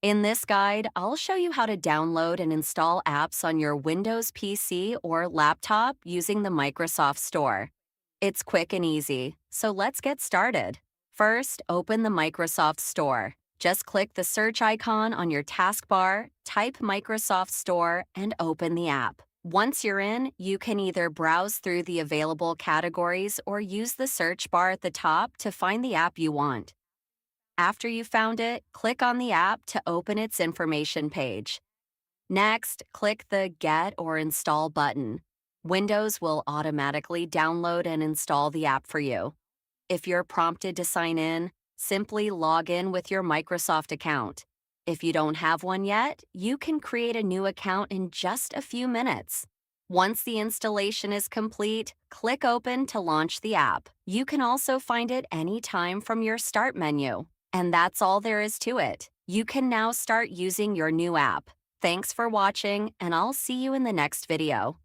In this guide, I'll show you how to download and install apps on your Windows PC or laptop using the Microsoft Store. It's quick and easy, so let's get started. First, open the Microsoft Store. Just click the search icon on your taskbar, type Microsoft Store, and open the app. Once you're in, you can either browse through the available categories or use the search bar at the top to find the app you want. After you found it, click on the app to open its information page. Next, click the Get or Install button. Windows will automatically download and install the app for you. If you're prompted to sign in, simply log in with your Microsoft account. If you don't have one yet, you can create a new account in just a few minutes. Once the installation is complete, click Open to launch the app. You can also find it anytime from your Start menu. And that's all there is to it. You can now start using your new app. Thanks for watching, and I'll see you in the next video.